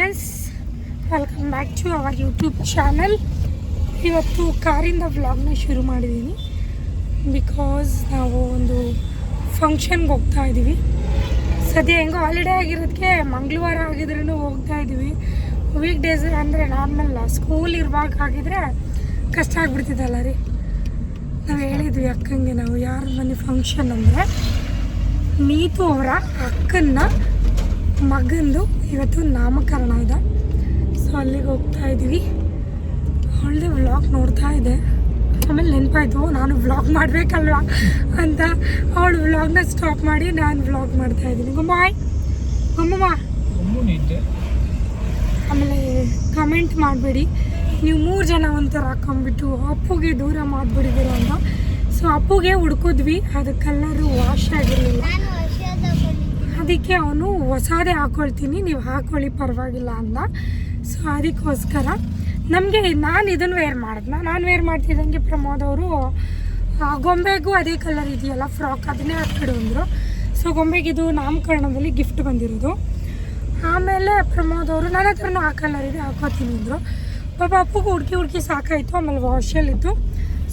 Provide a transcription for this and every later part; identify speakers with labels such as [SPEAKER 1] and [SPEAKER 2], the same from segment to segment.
[SPEAKER 1] S, welcome back to our YouTube channel. ಇವತ್ತು ಕಾರಿಂದ ವ್ಲಾಗ್ನ ಶುರು ಮಾಡಿದ್ದೀನಿ. ಬಿಕಾಸ್ ನಾವು ಒಂದು ಫಂಕ್ಷನ್ಗೆ ಹೋಗ್ತಾ ಇದ್ದೀವಿ. ಸದ್ಯ ಹೆಂಗೋ ಹಾಲಿಡೇ ಆಗಿರೋದಕ್ಕೆ ಮಂಗಳವಾರ ಆಗಿದ್ರೂ ಹೋಗ್ತಾ ಇದ್ದೀವಿ. ವೀಕ್ ಡೇಸ್ ಅಂದರೆ ನಾರ್ಮಲ್ ಸ್ಕೂಲ್ ಇರುವಾಗ ಆಗಿದ್ರೆ ಕಷ್ಟ ಆಗ್ಬಿಡ್ತಿದ್ದಲ್ಲ ರೀ. ನಾವು ಹೇಳಿದ್ವಿ ಅಕ್ಕಂಗೆ, ನಾವು ಯಾರ ಮನೆ ಫಂಕ್ಷನ್ ಅಂದರೆ ನೀತು ಅವರ ಅಕ್ಕನ ಮಗಂದು ಇವತ್ತು ನಾಮಕರಣ ಇದೆ. ಸೊ ಅಲ್ಲಿಗೆ ಹೋಗ್ತಾ ಇದ್ದೀವಿ. ಅವಳದೇ ವ್ಲಾಗ್ ನೋಡ್ತಾ ಇದೆ. ಆಮೇಲೆ ನೆನಪಾಯ್ತು ನಾನು ವ್ಲಾಗ್ ಮಾಡಬೇಕಲ್ವ ಅಂತ ಅವಳು ವ್ಲಾಗ್ನ ಸ್ಟಾಪ್ ಮಾಡಿ ನಾನು ವ್ಲಾಗ್ ಮಾಡ್ತಾ ಇದ್ದೀನಿ. ಗುಂಬಾಯ್ ಗುಮ್ಮಮ್ಮ. ಆಮೇಲೆ ಕಮೆಂಟ್ ಮಾಡಬೇಡಿ, ನೀವು 3 ಜನ ಒಂಥರ ಹಾಕೊಂಡ್ಬಿಟ್ಟು ಅಪ್ಪುಗೆ ದೂರ ಮಾಡಿಬಿಡಿದಿರೋ ಅಂತ. ಸೊ ಅಪ್ಪುಗೆ ಹುಡ್ಕಿದ್ವಿ, ಅದು ಕಲರು ವಾಶ್ ಆಗಿರಲಿಲ್ಲ. ಅದಕ್ಕೆ ಅವನು ಹೊಸದೇ ಹಾಕ್ಕೊಳ್ತೀನಿ, ನೀವು ಹಾಕ್ಕೊಳ್ಳಿ ಪರವಾಗಿಲ್ಲ ಅಂದ. ಸೊ ಅದಕ್ಕೋಸ್ಕರ ನಮಗೆ ನಾನು ಇದನ್ನು ವೇರ್ ಮಾಡಿದ್ನ. ನಾನು ವೇರ್ ಮಾಡ್ತಿದ್ದಂಗೆ ಪ್ರಮೋದ್ ಅವರು ಗೊಂಬೆಗೂ ಅದೇ ಕಲರ್ ಇದೆಯಲ್ಲ ಫ್ರಾಕ್, ಅದನ್ನೇ ಹಾಕ್ಬಿಡು ಅಂದರು. ಸೊ ಗೊಂಬೆಗೆ ಇದು ನಾಮಕರಣದಲ್ಲಿ ಗಿಫ್ಟ್ ಬಂದಿರೋದು. ಆಮೇಲೆ ಪ್ರಮೋದ್ ಅವರು ನನ್ನ ಹತ್ರನೂ ಆ ಕಲರ್ ಇದೆ ಹಾಕೋತೀನಿ ಅಂದರು. ಪಾಪ ಅಪ್ಪಗೂ ಹುಡುಕಿ ಸಾಕಾಯಿತು. ಆಮೇಲೆ ವಾಶಲ್ಲಿತ್ತು.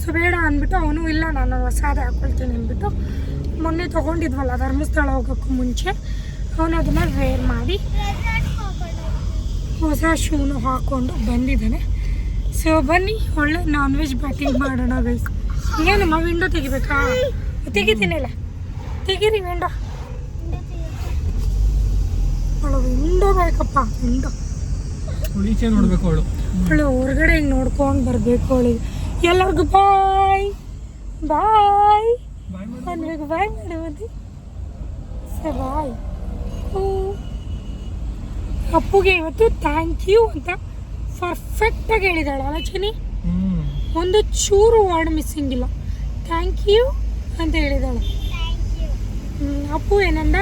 [SPEAKER 1] ಸೊ ಬೇಡ ಅಂದ್ಬಿಟ್ಟು ಅವನು ಇಲ್ಲ ನಾನು ಹೊಸದೇ ಹಾಕ್ಕೊಳ್ತೀನಿ ಅಂದ್ಬಿಟ್ಟು ಮೊನ್ನೆ ತೊಗೊಂಡಿದ್ವಲ್ಲ ಧರ್ಮಸ್ಥಳ ಹೋಗೋಕ್ಕೂ ಮುಂಚೆ ಅವನು ಅದನ್ನು ವೇರ್ ಮಾಡಿ ಹೊಸ ಶೂನು ಹಾಕ್ಕೊಂಡು ಬಂದಿದ್ದಾನೆ. ಸೊ ಬನ್ನಿ ಒಳ್ಳೆ ನಾನ್ ವೆಜ್ ಬ್ಯಾಟಿಂಗ್ ಮಾಡೋಣ. ಬೇಕು ಏನಮ್ಮ ವಿಂಡೋ ತೆಗಿಬೇಕಾ? ತೆಗಿತೀನಲ್ಲ, ತೆಗೀರಿ ವಿಂಡೋ. ಅವಳು ವಿಂಡೋ ಬೇಕಪ್ಪ, ವಿಂಡೋ
[SPEAKER 2] ನೋಡ್ಬೇಕು.
[SPEAKER 1] ಅವಳು ಹೊರಗಡೆ ಹಿಂಗೆ ನೋಡ್ಕೊಂಡು ಬರಬೇಕು. ಅವಳಿಗೆ ಎಲ್ಲರಿಗೂ ಬಾಯ್ ಬಾಯ್ ಅನ್ಬೇಕು. ಬಾಯ್ ಮಾಡುವುದು ಸರ್, ಬಾಯ್. ಅಪ್ಪುಗೆ ಇವತ್ತು ಥ್ಯಾಂಕ್ ಯು ಅಂತ ಪರ್ಫೆಕ್ಟಾಗಿ ಹೇಳಿದಾಳೆ ಅಲ್ಲ ಚಿನಿ? ಒಂದು ಚೂರು ವರ್ಡ್ ಮಿಸ್ಸಿಂಗ್ ಇಲ್ಲ. ಥ್ಯಾಂಕ್ ಯು ಅಂತ ಹೇಳಿದಾಳೆ. ಅಪ್ಪು ಏನಂದ,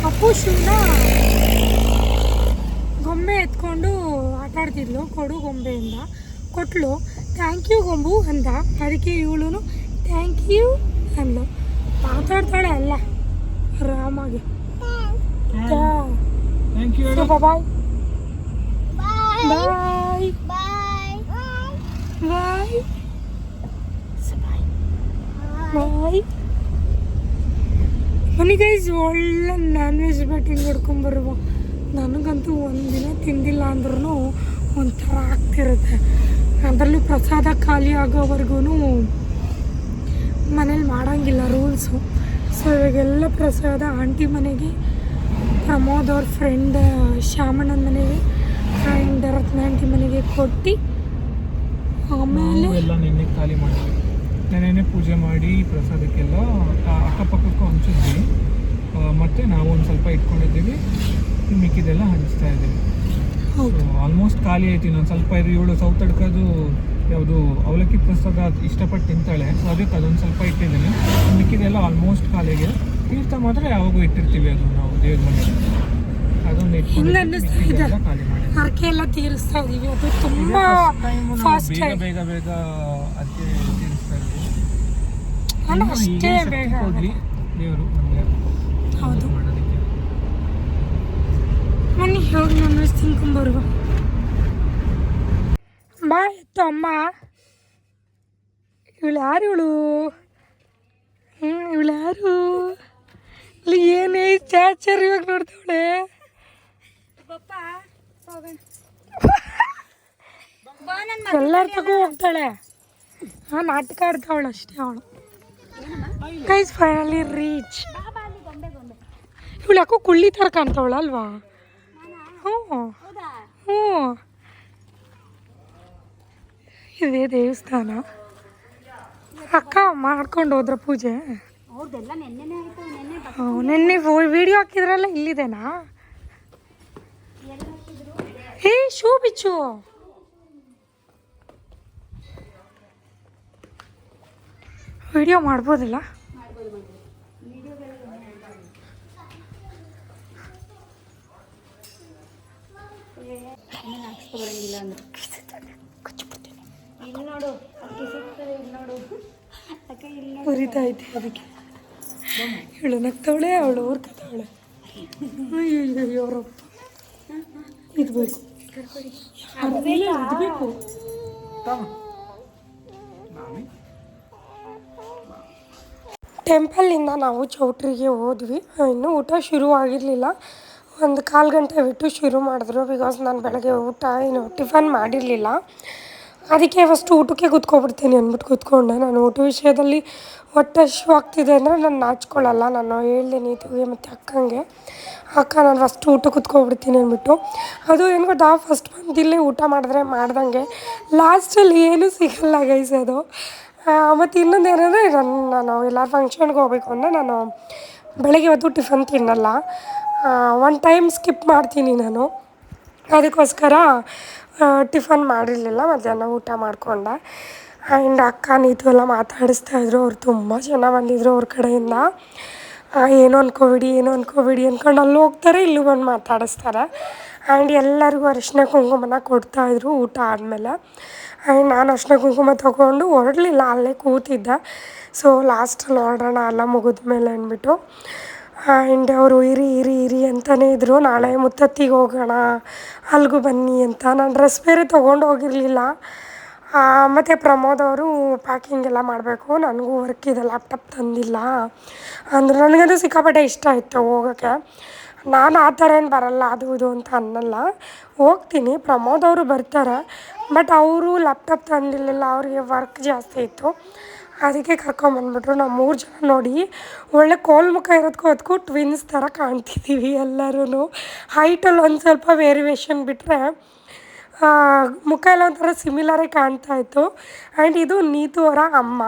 [SPEAKER 1] ಅಪ್ಪು ಶೂನ ಗೊಂಬೆ ಎತ್ಕೊಂಡು ಆಟ ಆಡ್ತಿದ್ಲು. ಕೊಡು ಗೊಂಬೆಯಿಂದ ಕೊಟ್ಲು. ಥ್ಯಾಂಕ್ ಯು ಗೊಂಬು ಅಂದ. ಅದಕ್ಕೆ ಇವಳು ಥ್ಯಾಂಕ್ ಯು ಅಂದ್ಲು. ಮಾತಾಡ್ತಾಳೆ ಅಲ್ಲ ಆರಾಮಾಗಿ. ಬಾಯ್ ಬಾಯ್ ಬಾಯ್ ಬಾಯ್. ಬನ್ನಿ ಗೈಸ್, ಒಳ್ಳೆ ನಾನ್ ವೆಜ್ ಬ್ಯಾಟಿಂಗ್ ಹೊಡ್ಕೊಂಬರುವ. ನನಗಂತೂ ಒಂದಿನ ತಿಂದಿಲ್ಲ ಅಂದ್ರೂ ಒಂಥರ ಆಗ್ತಿರುತ್ತೆ. ಅದರಲ್ಲೂ ಪ್ರಸಾದ ಖಾಲಿ ಆಗೋವರೆಗೂ ಮನೇಲಿ ಮಾಡೋಂಗಿಲ್ಲ ರೂಲ್ಸು. ಸೊ ಇವಾಗೆಲ್ಲ ಪ್ರಸಾದ ಆಂಟಿ ಮನೆಗೆ, ಪ್ರಮೋದ್ ಅವ್ರ ಫ್ರೆಂಡ್ ಶ್ಯಾಮಣ್ಣನ ಮನೆಗೆ, ಆ್ಯಂಡ್ ರತ್ನ ಆಂಟಿ ಮನೆಗೆ ಕೊಟ್ಟು ಆಮೇಲೆ
[SPEAKER 2] ಎಲ್ಲ ನೆನ್ನೆ ಖಾಲಿ ಮಾಡಿದ್ವಿ. ನೆನ್ನೆ ಪೂಜೆ ಮಾಡಿ ಪ್ರಸಾದಕ್ಕೆಲ್ಲ ಅಕ್ಕಪಕ್ಕಕ್ಕೂ ಹಂಚಿದ್ವಿ. ಮತ್ತು ನಾವು ಒಂದು ಸ್ವಲ್ಪ ಇಟ್ಕೊಂಡಿದ್ದೀವಿ, ಮಿಕ್ಕಿದೆಲ್ಲ ಹಂಚ್ತಾ ಇದ್ದೀವಿ. ಆಲ್ಮೋಸ್ಟ್ ಖಾಲಿ ಆಯ್ತು. ಇನ್ನೊಂದು ಸ್ವಲ್ಪ ಇದು. ಇವಳು ಸೌತಡ್ಕೋದು ಯಾವುದು ಅವಲಕ್ಕಿ ಪ್ರಸಾದ ಇಷ್ಟಪಟ್ಟು ತಿಂತಾಳೆ. ಸೊ ಅದಕ್ಕೆ ಅದೊಂದು ಸ್ವಲ್ಪ ಇಟ್ಟಿದ್ದೀನಿ. ಮಿಕ್ಕಿದೆಲ್ಲ ಆಲ್ಮೋಸ್ಟ್ ಖಾಲಿಗೆ. ತೀರ್ಥ ಮಾತ್ರ ಯಾವಾಗೂ ಇಟ್ಟಿರ್ತೀವಿ, ಅದು ನಾವು ದೇವ್ರ ಮನೆಗೆ ಅದೊಂದು ಇಟ್ಕೊಂಡು ಖಾಲಿ ಮಾಡಿ
[SPEAKER 1] ಹರಕೆ ಎಲ್ಲ ತೀರಿಸ್ತಾ ಇದೀವಿ. ಅದು ತುಂಬಾ ಫಾಸ್ಟ್
[SPEAKER 2] ಬೇಗ ಅದಕ್ಕೆ ತೀರಿಸ್ತಾ ಇದ್ದೀವಿ.
[SPEAKER 1] ಅಷ್ಟೇ ಬೇಗ
[SPEAKER 2] ಕೊಡ್ಲಿ ದೇವರು ನಮಗೆ.
[SPEAKER 1] ಹೌದು. ಬನ್ನಿ ಹೋಗಿ ನಾನ್ ವೆಜ್ ತಿನ್ಕೊಂಬರುವ. ಬಾ ಎತ್ತು ಅಮ್ಮ. ಇವಳು ಯಾರು? ಇವಳು ಯಾರು? ಇಲ್ಲಿ ಏನೇ ಚಾಚರ್ ಇವಾಗ ನೋಡ್ತಾವಳೆ. ಎಲ್ಲರ ತಗೋ ಹೋಗ್ತಾಳೆ. ನಾಟಕ ಆಡ್ತಾವಳು ಅಷ್ಟೇ ಅವಳು. Guys finally reach. ಇವಳು ಯಾಕೋ ಕುಳ್ಳಿ ಥರ ಕಾಣ್ತಾವಳ ಅಲ್ವಾ? ಹ್ಞೂ ಇದೇ ದೇವಸ್ಥಾನ. ಅಕ್ಕ ಮಾಡ್ಕೊಂಡು ಹೋದ್ರ ಪೂಜೆ? ನೆನ್ನೆ ವಿಡಿಯೋ ಹಾಕಿದ್ರಲ್ಲ, ಇಲ್ಲಿದೆನಾ? ಹೇ ಶೂ ಬಿಚ್ಚು. ವಿಡಿಯೋ ಮಾಡ್ಬೋದಲ್ಲ? ಉರಿತೈತೆ ಅದಕ್ಕೆ. ಇವಳು ನಗ್ತಾವಳೆ, ಅವಳು ಊರ್ಕತಾವಳೆ. ಅಯ್ಯೋ ಅವರಪ್ಪ. ಇದು ಬೇಕು, ಇದು ಬೇಕು. ಟೆಂಪಲ್ಲಿಂದ ನಾವು ಚೌಟ್ರಿಗೆ ಹೋದ್ವಿ. ಇನ್ನೂ ಊಟ ಶುರು ಆಗಿರಲಿಲ್ಲ. 1 ಗಂಟೆ ಬಿಟ್ಟು ಶುರು ಮಾಡಿದ್ರು. ಬಿಕಾಸ್ ನಾನು ಬೆಳಗ್ಗೆ ಊಟ ಟಿಫನ್ ಮಾಡಿರಲಿಲ್ಲ. ಅದಕ್ಕೆ ಫಸ್ಟ್ ಊಟಕ್ಕೆ ಕೂತ್ಕೊಬಿಡ್ತೀನಿ ಅಂದ್ಬಿಟ್ಟು ಕೂತ್ಕೊಂಡೆ. ನಾನು ಊಟ ವಿಷಯದಲ್ಲಿ ಹೊಟ್ಟೆ ಹಸಿವು ಆಗ್ತಿದೆ ಅಂದರೆ ನಾನು ನಾಚ್ಕೊಳ್ಳಲ್ಲ. ನಾನು ಹೇಳ್ದೆ ನೀತಿಗೆ ಮತ್ತು ಅಕ್ಕಂಗೆ, ಅಕ್ಕ ನಾನು ಫಸ್ಟ್ ಊಟ ಕೂತ್ಕೊಬಿಡ್ತೀನಿ ಅಂದ್ಬಿಟ್ಟು. ಅದು ಏನು ಗೊತ್ತಾ, ಫಸ್ಟ್ ಬಂದಿಲ್ಲೇ ಊಟ ಮಾಡಿದ್ರೆ ಮಾಡ್ದಂಗೆ ಲಾಸ್ಟಲ್ಲಿ ಏನೂ ಸಿಗಲ್ಲ ಗೈಸ್ ಅದು. ಮತ್ತು ಇನ್ನೊಂದು ಏನಂದರೆ ನಾನು ಎಲ್ಲ ಫಂಕ್ಷನ್ಗೆ ಹೋಗ್ಬೇಕು ಅಂದರೆ ನಾನು ಬೆಳಗ್ಗೆ ಹೊತ್ತು ಟಿಫನ್ ತಿನ್ನಲ್ಲ. 1 ಟೈಮ್ ಸ್ಕಿಪ್ ಮಾಡ್ತೀನಿ ನಾನು. ಅದಕ್ಕೋಸ್ಕರ ಟಿಫನ್ ಮಾಡಿರಲಿಲ್ಲ, ಮಧ್ಯಾಹ್ನ ಊಟ ಮಾಡಿಕೊಂಡೆ. ಆ್ಯಂಡ್ ಅಕ್ಕ ನೀತು ಎಲ್ಲ ಮಾತಾಡಿಸ್ತಾಯಿದ್ರು. ಅವ್ರು ತುಂಬ ಜನ ಬಂದಿದ್ದರು ಅವ್ರ ಕಡೆಯಿಂದ. ಏನೋ ಅಂದ್ಕೋಬೇಡಿ ಅಂದ್ಕೊಂಡು ಅಲ್ಲಿ ಹೋಗ್ತಾರೆ, ಇಲ್ಲಿ ಬಂದು ಮಾತಾಡಿಸ್ತಾರೆ. ಆ್ಯಂಡ್ ಎಲ್ಲರಿಗೂ ಅರಿಶಿನ ಕುಂಕುಮನ ಕೊಡ್ತಾಯಿದ್ರು ಊಟ ಆದಮೇಲೆ. ಆ್ಯಂಡ್ ನಾನು ಅರಿಶಿನ ಕುಂಕುಮ ತೊಗೊಂಡು ಹೊರಡಲಿಲ್ಲ, ಅಲ್ಲೇ ಕೂತಿದ್ದೆ. ಸೊ ಲಾಸ್ಟಲ್ಲಿ ಹೊರಡೋಣ ಎಲ್ಲ ಮುಗಿದ್ಮೇಲೆ ಅಂದ್ಬಿಟ್ಟು. ಆ್ಯಂಡ್ ಅವರು ಇರಿ ಅಂತಲೇ ಇದ್ದರು. ನಾಳೆ ಮುತ್ತತ್ತಿಗೆ ಹೋಗೋಣ, ಅಲ್ಲಿಗೂ ಬನ್ನಿ ಅಂತ. ನಾನು ಡ್ರೆಸ್ ಬೇರೆ ತೊಗೊಂಡು ಹೋಗಿರಲಿಲ್ಲ. ಮತ್ತು ಪ್ರಮೋದ್ ಅವರು ಪ್ಯಾಕಿಂಗ್ ಎಲ್ಲ ಮಾಡಬೇಕು, ನನಗೂ ವರ್ಕ್ ಇದೆ, ಲ್ಯಾಪ್ಟಾಪ್ ತಂದಿಲ್ಲ ಅಂದ್ರೆ. ನನಗದು ಸಿಕ್ಕಾಪಟ್ಟೆ ಇಷ್ಟ ಆಯಿತು ಹೋಗೋಕ್ಕೆ. ನಾನು ಆ ಥರ ಏನು ಬರಲ್ಲ, ಅದು ಇದು ಅಂತ ಅನ್ನಲ್ಲ, ಹೋಗ್ತೀನಿ. ಪ್ರಮೋದ್ ಅವರು ಬರ್ತಾರೆ, ಬಟ್ ಅವರು ಲ್ಯಾಪ್ಟಾಪ್ ತಂದಿರಲಿಲ್ಲ, ಅವರಿಗೆ ವರ್ಕ್ ಜಾಸ್ತಿ ಇತ್ತು. ಅದಕ್ಕೆ ಕರ್ಕೊಂಬಂದ್ಬಿಟ್ರು. ನಾವು 3 ಜನ ನೋಡಿ ಒಳ್ಳೆ ಕೋಲ್ಮುಖ ಇರೋದಕ್ಕೂ ಅದಕ್ಕೂ ಟ್ವಿನ್ಸ್ ಥರ ಕಾಣ್ತಿದ್ದೀವಿ ಎಲ್ಲರೂ. ಹೈಟಲ್ಲಿ ಒಂದು ಸ್ವಲ್ಪ ವೇರಿಯೇಷನ್ ಬಿಟ್ಟರೆ ಮುಖ ಎಲ್ಲ ಒಂಥರ ಸಿಮಿಲರೇ ಕಾಣ್ತಾಯಿತ್ತು. ಆ್ಯಂಡ್ ಇದು ನೀತು ಅವರ ಅಮ್ಮ.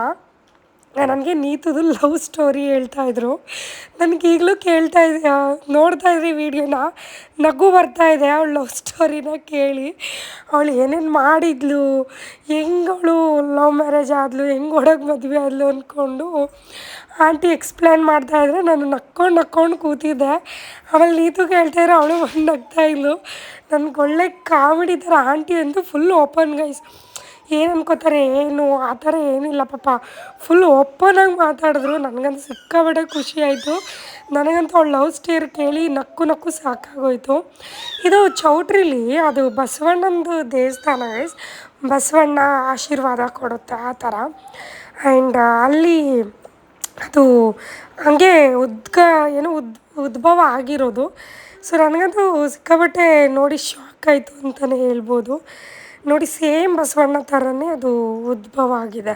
[SPEAKER 1] ನನಗೆ ನೀತುದು ಲವ್ ಸ್ಟೋರಿ ಹೇಳ್ತಾಯಿದ್ರು. ನನಗೆ ಈಗಲೂ ನೋಡ್ತಾಯಿದ್ರಿ ವೀಡಿಯೋನ, ನಗು ಬರ್ತಾಯಿದೆ ಅವಳ ಲವ್ ಸ್ಟೋರಿನ ಕೇಳಿ. ಅವಳು ಏನೇನು ಮಾಡಿದ್ಲು, ಹೆಂಗವಳು ಲವ್ ಮ್ಯಾರೇಜ್ ಆದಳು, ಹೆಂಗೆ ಒಡಗೆ ಮದುವೆ ಆದಳು ಅಂದ್ಕೊಂಡು ಆಂಟಿ ಎಕ್ಸ್ಪ್ಲೇನ್ ಮಾಡ್ತಾಯಿದ್ರೆ ನಾನು ನಕ್ಕೊಂಡು ಕೂತಿದ್ದೆ. ಆಮೇಲೆ ನೀತುಗೆ ಹೇಳ್ತಾಯಿದ್ರು, ಅವಳು ಬಂದು ನಗ್ತಾಯಿದ್ಲು. ನನಗೆ ಒಳ್ಳೆ ಕಾಮಿಡಿ ಥರ. ಆಂಟಿ ಅಂತೂ ಫುಲ್ ಓಪನ್ ಗೈಸ್. ಏನು ಅನ್ಕೋತಾರೆ ಏನು ಆ ಥರ ಏನಿಲ್ಲ ಪಾಪ, ಫುಲ್ ಓಪನಾಗಿ ಮಾತಾಡಿದ್ರು. ನನಗಂತೂ ಸಿಕ್ಕಾಪಟ್ಟೆ ಖುಷಿ ಆಯಿತು. ನನಗಂತೂ ಅವಳು ಲವ್ ಸ್ಟೋರಿ ಕೇಳಿ ನಕ್ಕು ಸಾಕಾಗೋಯಿತು. ಇದು ಚೌಟ್ರಿಲಿ ಅದು ಬಸವಣ್ಣಂದು ದೇವಸ್ಥಾನ ಗೈಸ್. ಬಸವಣ್ಣ ಆಶೀರ್ವಾದ ಕೊಡುತ್ತೆ ಆ ಥರ. ಆ್ಯಂಡ್ ಅಲ್ಲಿ ಅದು ಹಂಗೆ ಉದ್ಭವ ಆಗಿರೋದು. ಸೊ ನನಗಂತೂ ಸಿಕ್ಕಾಪಟ್ಟೆ ನೋಡಿ ಶಾಕ್ ಆಯಿತು ಅಂತಲೇ ಹೇಳ್ಬೋದು. ನೋಡಿ ಸೇಮ್ ಬಸವಣ್ಣ ಥರನೇ ಅದು ಉದ್ಭವ ಆಗಿದೆ.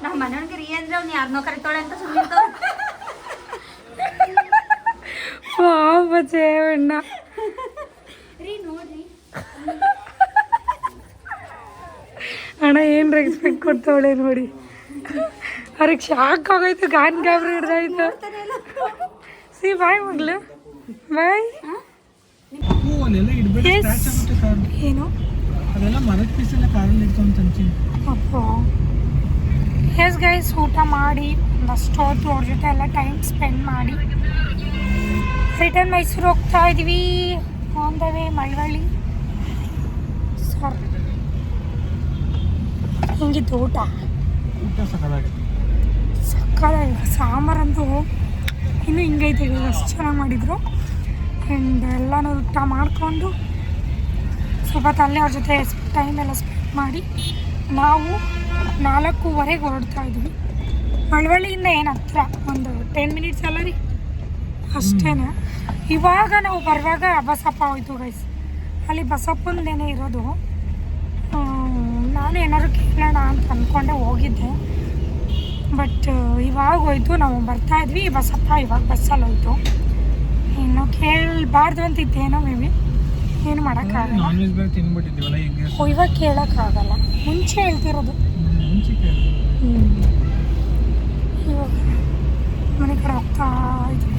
[SPEAKER 3] ನಮ್ಮ ಮನೆಯವ್ರಿಗೆ ರೀ ಅಂದ್ರೆ ಅವ್ನು ಯಾರನ್ನೋ ಕರಿತಾಳೆ ಅಂತ ಸುಮ್ಮನೆ
[SPEAKER 1] ಜೇವಣ್ಣ
[SPEAKER 3] ರೀ ನೋಡ್ರಿ
[SPEAKER 1] ಅಣ್ಣ ಏನು ರೆಸ್ಪೆಕ್ಟ್ ಕೊಡ್ತಾವಳೆ ನೋಡಿ. ಅವ್ರಿಗೆ ಶಾಕ್ ಆಗೋಯ್ತು, ಗಾಬರಿ ಹಿಡ್ದಾಯ್ತು. ಸಿ ಬಾಯ್ ಮಗ್ಲು ಬಾಯ್. ಏನು
[SPEAKER 2] ಅದೆಲ್ಲ ಮರದ ಪೀಸೆಲ್ಲ ಕಾರಲ್ಲಿ ಇಟ್ಕೊಂಡು ತಂತೀನಿ.
[SPEAKER 1] ಎಸ್ ಗೈಸ್, ಊಟ ಮಾಡಿ ಒಂದಷ್ಟು ಹೊತ್ತು ಅವ್ರ ಜೊತೆ ಎಲ್ಲ ಟೈಮ್ ಸ್ಪೆಂಡ್ ಮಾಡಿ ರಿಟರ್ನ್ ಮೈಸೂರು ಹೋಗ್ತಾ ಇದ್ದೀವಿ. On the way Malavalli. ಹಿಂಗಿತ್ತು ಊಟ ಸಕ್ಕತ್ತಾಗಿ. ಸಾಂಬಾರಂತೂ ಇನ್ನೂ ಹಿಂಗೈತೆ, ಅಷ್ಟು ಚೆನ್ನಾಗಿ ಮಾಡಿದರು. ಆ್ಯಂಡ್ ಎಲ್ಲನೂ ಊಟ ಮಾಡಿಕೊಂಡು ಸ್ವಲ್ಪ ಅಲ್ಲೇ ಅವ್ರ ಜೊತೆ ಟೈಮ್ ಎಲ್ಲ ಸ್ಪೆಂಡ್ ಮಾಡಿ ನಾವು 4:15 ಹೊರಡ್ತಾ ಇದ್ವಿ. ಮಳವಳ್ಳಿಯಿಂದ ಏನು ಹತ್ರ, ಒಂದು 10 ಮಿನಿಟ್ಸ್ ಅಲ್ಲ ರೀ ಅಷ್ಟೇ. ಇವಾಗ ನಾವು ಬರುವಾಗ ಬಸಪ್ಪ ಹೋಯ್ತು ಗೈಸ್. ಅಲ್ಲಿ ಬಸಪ್ಪಂದೇನೇ ಇರೋದು. ನಾನು ಏನಾದ್ರು ಕೇಳೋಣ ಅಂತ ಅಂದ್ಕೊಂಡೆ ಹೋಗಿದ್ದೆ, ಬಟ್ ಇವಾಗ ಹೋಯ್ತು. ನಾವು ಬರ್ತಾಯಿದ್ವಿ, ಬಸಪ್ಪ ಇವಾಗ ಬಸ್ಸಲ್ಲಿ ಹೋಯ್ತು. ಇನ್ನು ಕೇಳಬಾರ್ದು ಅಂತಿದ್ದೇನೋ ಮೇ ಬಿ, ಏನು ಮಾಡೋಕ್ಕಾಗಲ್ಲ. ಇವಾಗ ಕೇಳೋಕ್ಕಾಗಲ್ಲ, ಮುಂಚೆ ಹೇಳ್ತಿರೋದು. ಇವಾಗ ಮನೆ ಕಡೆ ಹೋಗ್ತಾ ಇದ್ವಿ.